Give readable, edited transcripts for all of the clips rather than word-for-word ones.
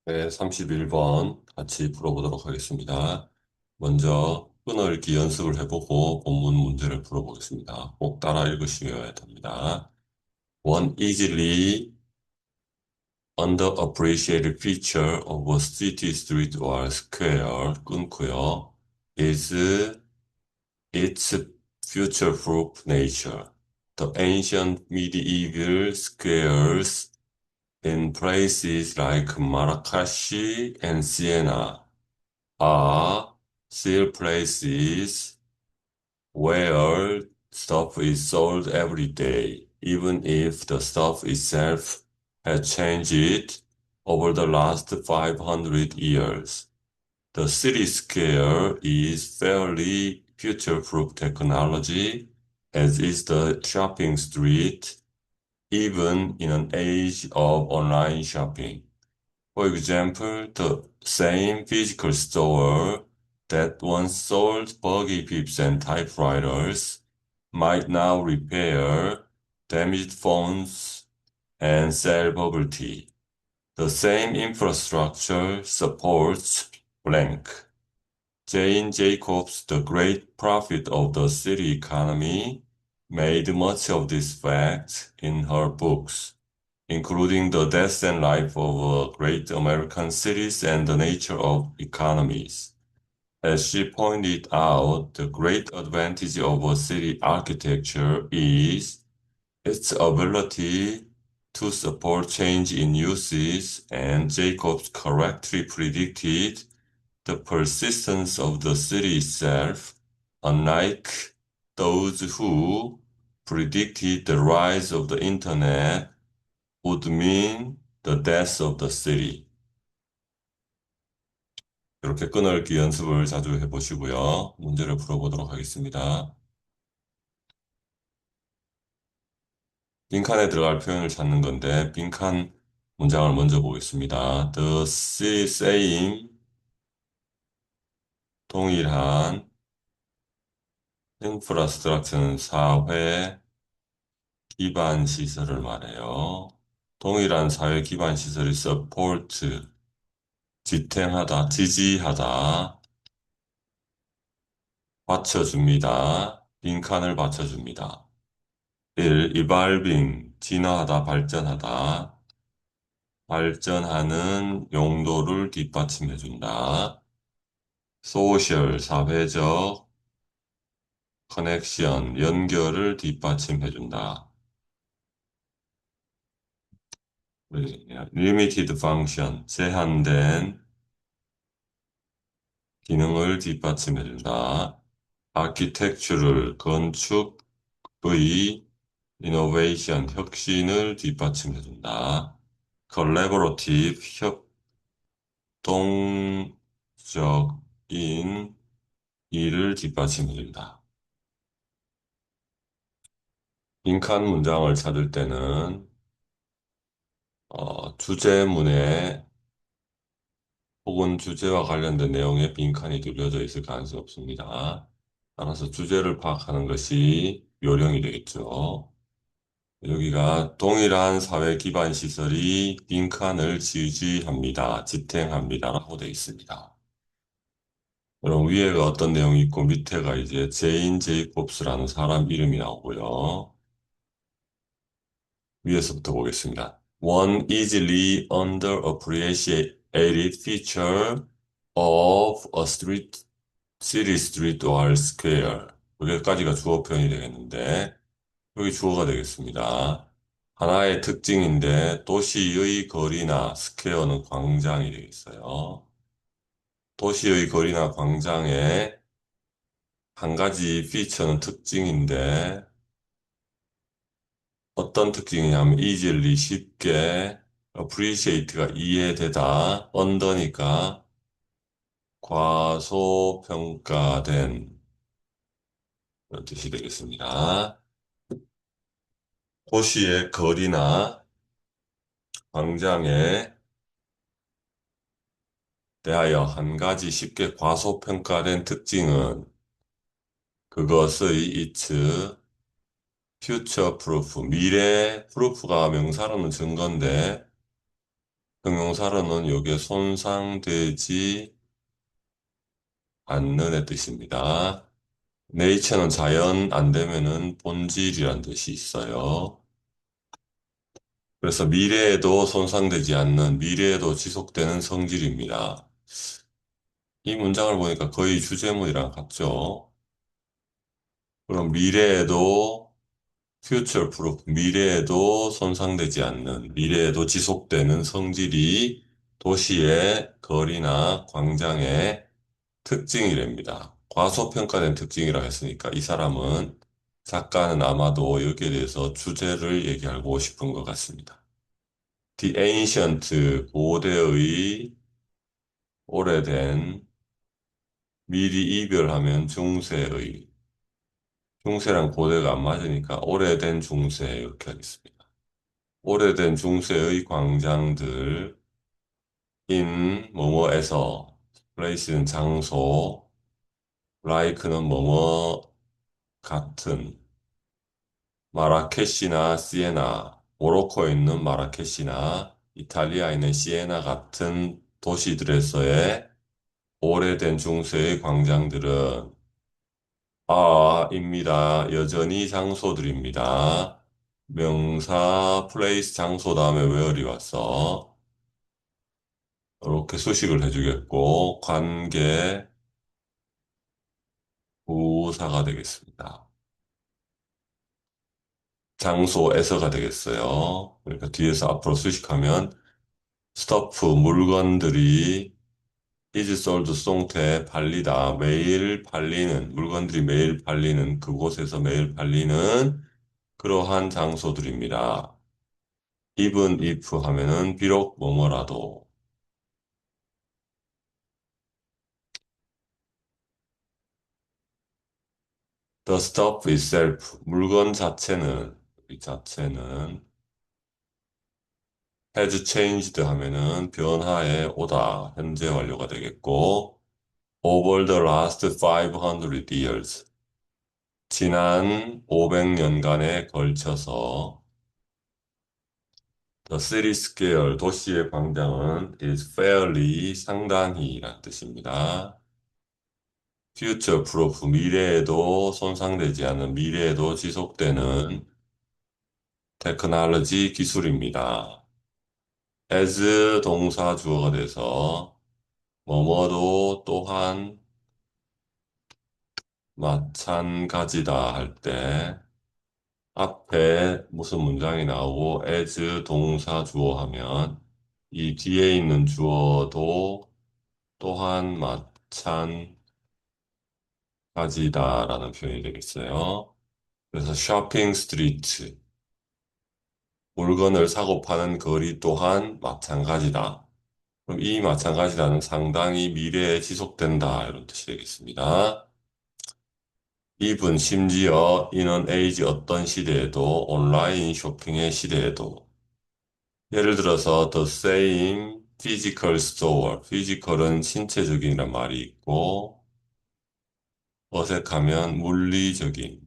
네, 31번 같이 풀어보도록 하겠습니다. 먼저 끊어읽기 연습을 해보고 본문 문제를 풀어보겠습니다. 꼭 따라 읽으셔야 됩니다. One easily underappreciated feature of a city street or square 끊고요. is its future-proof nature. The ancient medieval squares in places like Marrakesh and Siena are still places where stuff is sold every day, even if the stuff itself has changed over the last 500 years. The city square is fairly future-proof technology, as is the shopping street, even in an age of online shopping. For example, the same physical store that once sold buggy pips and typewriters might now repair damaged phones and sell bubble tea. The same infrastructure supports blank. Jane Jacobs, the great prophet of the city economy, made much of this fact in her books, including the death and life of great American cities and the nature of economies. As she pointed out, the great advantage of a city architecture is its ability to support change in uses, and Jacobs correctly predicted the persistence of the city itself, unlike those who predicted the rise of the internet would mean the death of the city. 이렇게 끊어읽기 연습을 자주 해보시고요. 문제를 풀어보도록 하겠습니다. 빈칸에 들어갈 표현을 찾는 건데, 빈칸 문장을 먼저 보겠습니다. The same, 동일한, infrastructure는 사회 기반 시설을 말해요. 동일한 사회 기반 시설이 support, 지탱하다, 지지하다, 받쳐줍니다. 빈칸을 받쳐줍니다. 1. evolving, 진화하다, 발전하다. 발전하는 용도를 뒷받침해준다. social, 사회적, connection, 연결을 뒷받침해준다. limited function, 제한된 기능을 뒷받침해준다. architectural, 건축의 innovation, 혁신을 뒷받침해준다. collaborative, 협동적인 일을 뒷받침해준다. 빈칸 문장을 찾을 때는 주제문에 혹은 주제와 관련된 내용에 빈칸이 둘려져 있을 가능성이 없습니다. 따라서 주제를 파악하는 것이 요령이 되겠죠. 여기가 동일한 사회 기반 시설이 빈칸을 지지합니다. 지탱합니다. 라고 되어 있습니다. 그럼 위에가 어떤 내용이 있고 밑에가 이제 제인 제이콥스라는 사람 이름이 나오고요. 위에서부터 보겠습니다. One easily underappreciated feature of a city street or square. 여기까지가 주어 표현이 되겠는데, 여기 주어가 되겠습니다. 하나의 특징인데, 도시의 거리나 스퀘어는 광장이 되겠어요. 도시의 거리나 광장의 한 가지 피처는 특징인데, 어떤 특징이냐면 easily 쉽게 appreciate가 이해되다 under니까 과소평가된 그런 뜻이 되겠습니다. 도시의 거리나 광장에 대하여 한 가지 쉽게 과소평가된 특징은 그것의 its future proof 미래 proof가 명사로는 증거인데 형용사로는 요게 손상되지 않는의 뜻입니다. 네이처는 자연 안 되면은 본질이란 뜻이 있어요. 그래서 미래에도 손상되지 않는, 미래에도 지속되는 성질입니다. 이 문장을 보니까 거의 주제문이랑 같죠? 그럼 미래에도 future proof, 미래에도 손상되지 않는, 미래에도 지속되는 성질이 도시의 거리나 광장의 특징이랍니다. 과소평가된 특징이라 했으니까 이 사람은 작가는 아마도 여기에 대해서 주제를 얘기하고 싶은 것 같습니다. The ancient, 고대의 오래된, 미리 이별하면 중세의, 중세랑 고대가 안 맞으니까 오래된 중세 이렇게 하겠습니다. 오래된 중세의 광장들 in 뭐뭐에서 place는 장소, like는 뭐뭐 같은 마라케시나 시에나 모로코에 있는 마라케시나 이탈리아에 있는 시에나 같은 도시들에서의 오래된 중세의 광장들은 입니다. 여전히 장소들입니다. 명사 플레이스 장소 다음에 where이 왔어. 이렇게 수식을 해주겠고 관계 부사가 되겠습니다. 장소에서가 되겠어요. 그러니까 뒤에서 앞으로 수식하면 스토프 물건들이 is sold 송태 팔리다 매일 팔리는 물건들이 매일 팔리는 그곳에서 매일 팔리는 그러한 장소들입니다. even if 하면은 비록 뭐뭐라도 the stuff itself 물건 자체는 이 자체는 has changed 하면은 변화해 오다 현재 완료가 되겠고 over the last 500 years 지난 500년간에 걸쳐서 The city scale 도시의 광장은 is fairly 상당히 란 뜻입니다. future proof 미래에도 손상되지 않는 미래에도 지속되는 테크놀로지 기술입니다. as 동사 주어가 돼서 뭐뭐도 또한 마찬가지다 할 때 앞에 무슨 문장이 나오고 as 동사 주어 하면 이 뒤에 있는 주어도 또한 마찬가지다라는 표현이 되겠어요. 그래서 쇼핑 스트리트 물건을 사고 파는 거리 또한 마찬가지다. 그럼 이 마찬가지다는 상당히 미래에 지속된다 이런 뜻이 되겠습니다. even 심지어 in age 어떤 시대에도 온라인 쇼핑의 시대에도 예를 들어서 the same physical store physical은 신체적인이란 말이 있고 어색하면 물리적인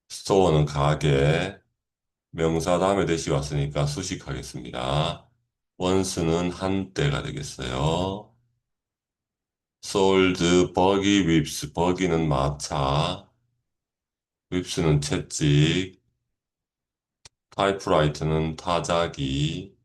store는 가게 명사 다음에 대시 왔으니까 수식하겠습니다. once는 한때가 되겠어요. sold buggy whips buggy는 마차 whips는 채찍 타이프라이터는 타자기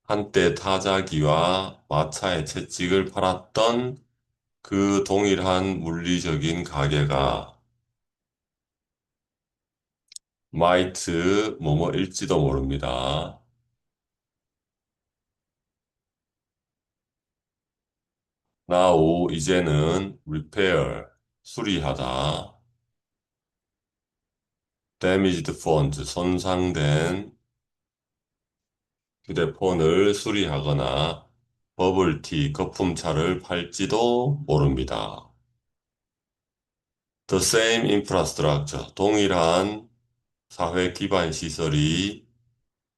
한때 타자기와 마차의 채찍을 팔았던 그 동일한 물리적인 가게가 might 뭐뭐일지도 모릅니다. now 이제는 repair 수리하다. damaged phones 손상된 휴대폰을 수리하거나 버블티 거품차를 팔지도 모릅니다. The same infrastructure 동일한 사회 기반 시설이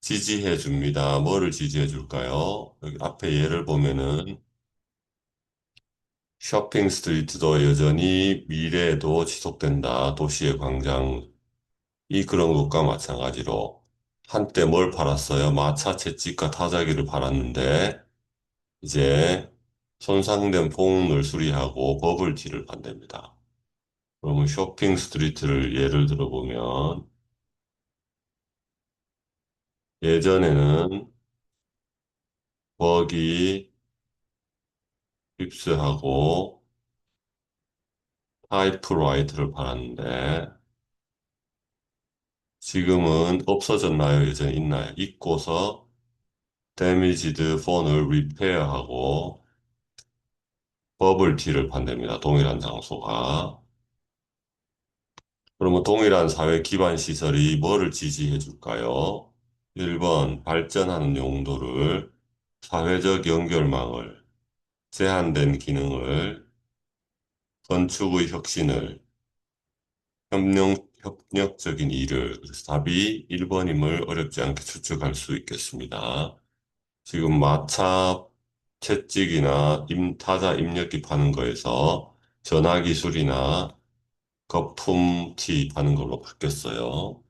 지지해 줍니다. 뭐를 지지해 줄까요? 여기 앞에 예를 보면은 쇼핑 스트리트도 여전히 미래에도 지속된다. 도시의 광장. 이 그런 것과 마찬가지로. 한때 뭘 팔았어요? 마차 채찍과 타자기를 팔았는데, 이제 손상된 폰을 수리하고 버블티를 판답니다. 그러면 쇼핑 스트리트를 예를 들어보면, 예전에는 버기, 깁스하고 타이프라이트를 팔았는데, 지금은 없어졌나요? 여전히 있나요? 있고서 데미지드 폰을 리페어하고 버블티를 판답니다. 동일한 장소가. 그러면 동일한 사회 기반 시설이 뭐를 지지해 줄까요? 1번, 발전하는 용도를, 사회적 연결망을, 제한된 기능을, 건축의 혁신을, 협력적인 일을. 그래서 답이 1번임을 어렵지 않게 추측할 수 있겠습니다. 지금 마차 채찍이나 타자 입력기 파는 거에서 전화 기술이나 거품 티 파는 걸로 바뀌었어요.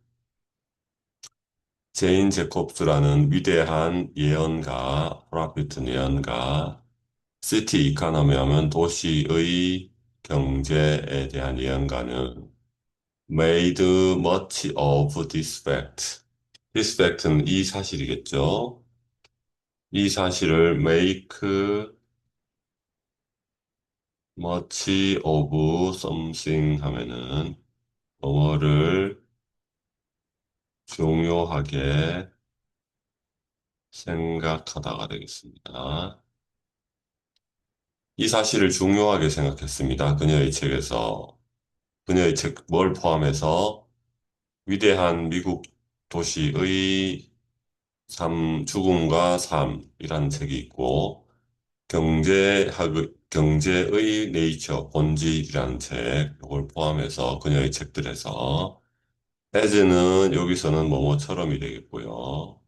제인 제콥스라는 위대한 예언가, 프로피트 예언가, 시티 이카노미 하면 도시의 경제에 대한 예언가는 made much of this fact. this fact는 이 사실이겠죠. 이 사실을 make much of something 하면은 뭐뭐를 중요하게 생각하다가 되겠습니다. 이 사실을 중요하게 생각했습니다. 그녀의 책에서. 그녀의 책, 뭘 포함해서 위대한 미국 도시의 죽음과 삶이라는 책이 있고, 경제의 네이처, 본질이라는 책, 이걸 포함해서 그녀의 책들에서, as는 여기서는 뭐뭐처럼이 되겠고요.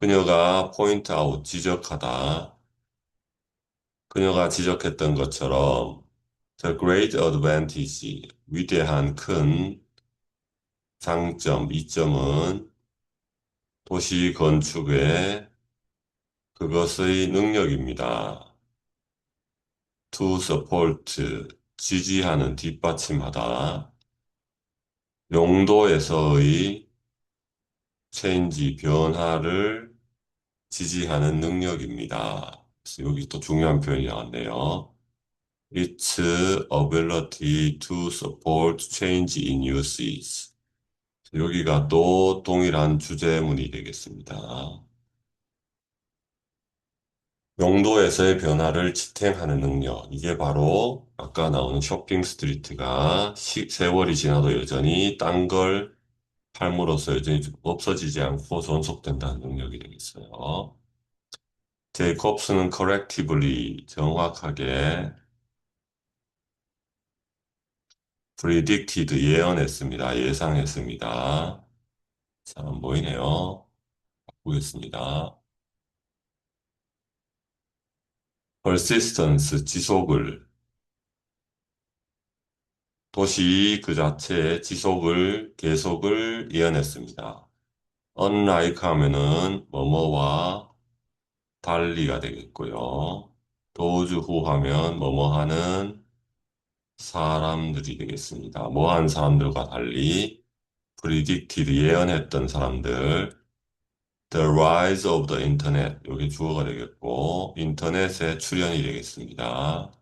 그녀가 포인트 아웃, 지적하다. 그녀가 지적했던 것처럼, The great advantage, 위대한 큰 장점, 이점은 도시 건축의 그것의 능력입니다. To support, 지지하는, 뒷받침하다. 용도에서의 change, 변화를 지지하는 능력입니다. 그래서 여기 또 중요한 표현이 나왔네요. Its ability to support change in usage. 여기가 또 동일한 주제문이 되겠습니다. 용도에서의 변화를 지탱하는 능력. 이게 바로 아까 나오는 쇼핑 스트리트가 세월이 지나도 여전히 딴 걸 팔므로써 여전히 없어지지 않고 존속된다는 능력이 되겠어요. 제이콥스는 correctively 정확하게 predicted 예언했습니다. 예상했습니다. 잘 안 보이네요. 보겠습니다. persistence 지속을 도시 그 자체의 지속을 계속을 예언했습니다. unlike 하면은 뭐뭐와 달리가 되겠고요. those who 하면 뭐뭐 하는 사람들이 되겠습니다. 뭐한 사람들과 달리 predicted 예언했던 사람들 The rise of the internet 여기 주어가 되겠고 인터넷의 출현이 되겠습니다.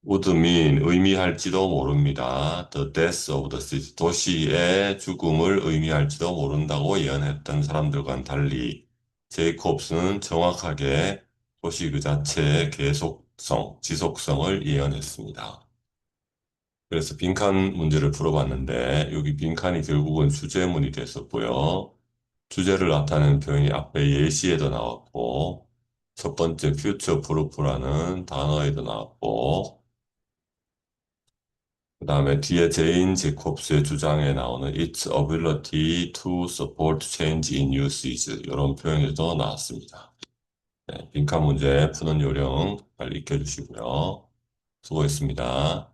would mean 의미할지도 모릅니다. The death of the city 도시의 죽음을 의미할지도 모른다고 예언했던 사람들과는 달리 제이콥스는 정확하게 도시 그 자체의 계속성, 지속성을 예언했습니다. 그래서 빈칸 문제를 풀어봤는데 여기 빈칸이 결국은 주제문이 됐었고요. 주제를 나타내는 표현이 앞에 예시에도 나왔고 첫 번째 future proof라는 단어에도 나왔고 그 다음에 뒤에 제인 제콥스의 주장에 나오는 its ability to support change in usage 이런 표현에도 나왔습니다. 네, 빈칸 문제 푸는 요령 빨리 익혀주시고요. 수고했습니다.